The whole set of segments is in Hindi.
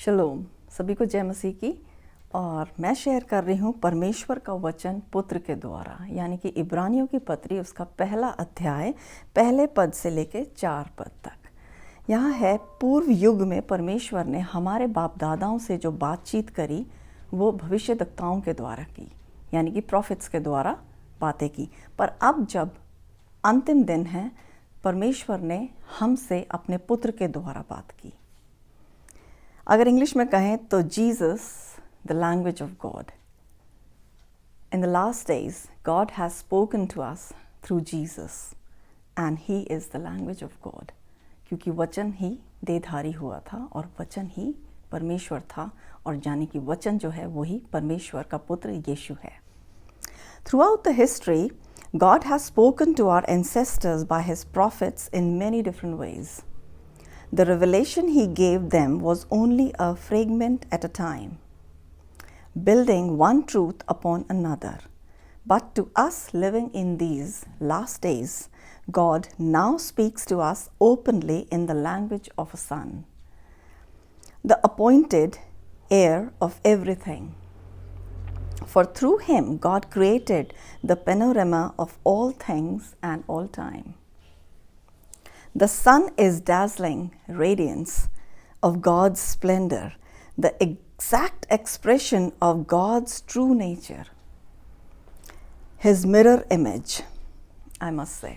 शलोम, सभी को जय मसीह की। और मैं शेयर कर रही हूँ परमेश्वर का वचन पुत्र के द्वारा, यानी कि इब्रानियों की पत्री उसका पहला अध्याय पहले पद से लेके 4 पद तक। यहाँ है, पूर्व युग में परमेश्वर ने हमारे बाप दादाओं से जो बातचीत करी वो भविष्यद्वक्ताओं के द्वारा की, यानी कि प्रॉफिट्स के द्वारा बातें की। पर अब जब अंतिम दिन है, परमेश्वर ने हमसे अपने पुत्र के द्वारा बात की। अगर इंग्लिश में कहें तो Jesus the language of God. In the last days God has spoken to us through Jesus and he is the language of God, क्योंकि वचन ही देहधारी हुआ था और वचन ही परमेश्वर था, और जाने कि वचन जो है वही परमेश्वर का पुत्र यीशु है। Throughout the history God has spoken to our ancestors by his prophets in many different ways. The revelation he gave them was only a fragment at a time, building one truth upon another. But to us living in these last days, God now speaks to us openly in the language of a son, the appointed heir of everything. For through him God created the panorama of all things and all time. The sun is dazzling radiance of God's splendor, the exact expression of God's true nature, his mirror image, I must say.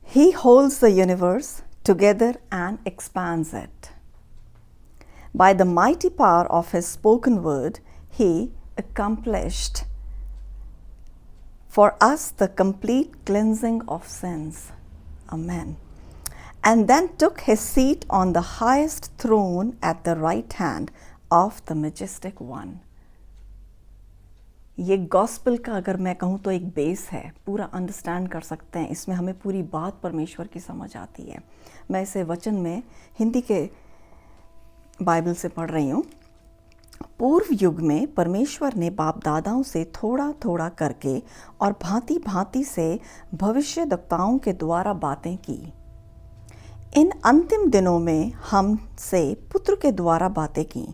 He holds the universe together and expands it. By the mighty power of his spoken word, he accomplished for us the complete cleansing of sins. Amen. And then took his seat on the highest throne at the right hand of the majestic one. ये गॉस्पेल का अगर मैं कहूँ तो एक बेस है, पूरा अंडरस्टैंड कर सकते हैं, इसमें हमें पूरी बात परमेश्वर की समझ आती है। मैं इसे वचन में हिंदी के बाइबल से पढ़ रही हूँ। पूर्व युग में परमेश्वर ने बाप दादाओं से थोड़ा थोड़ा करके और भांति भांति से भविष्यद्वक्ताओं के द्वारा बातें की। इन अंतिम दिनों में हमसे पुत्र के द्वारा बातें की,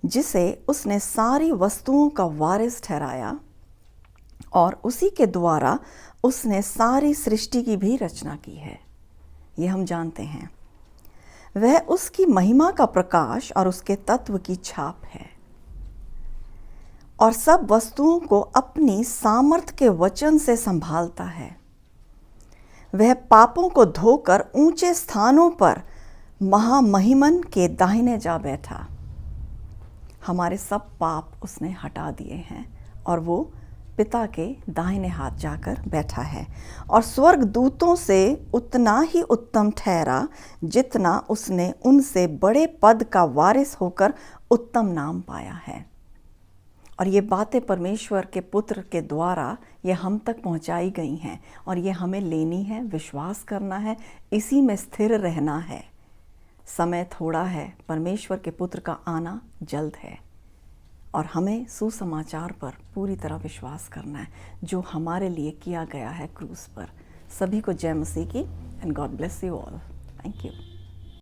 जिसे उसने सारी वस्तुओं का वारिस ठहराया, और उसी के द्वारा उसने सारी सृष्टि की भी रचना की है। ये हम जानते हैं। वह उसकी महिमा का प्रकाश और उसके तत्व की छाप है, और सब वस्तुओं को अपनी सामर्थ के वचन से संभालता है। वह पापों को धोकर ऊंचे स्थानों पर महामहिमन के दाहिने जा बैठा। हमारे सब पाप उसने हटा दिए हैं, और वो पिता के दाहिने हाथ जाकर बैठा है, और स्वर्ग दूतों से उतना ही उत्तम ठहरा जितना उसने उनसे बड़े पद का वारिस होकर उत्तम नाम पाया है। और ये बातें परमेश्वर के पुत्र के द्वारा ये हम तक पहुंचाई गई हैं, और ये हमें लेनी है, विश्वास करना है, इसी में स्थिर रहना है। समय थोड़ा है, परमेश्वर के पुत्र का आना जल्द है, और हमें सुसमाचार पर पूरी तरह विश्वास करना है जो हमारे लिए किया गया है क्रूस पर। सभी को जय मसीह की, and God bless you all. Thank you.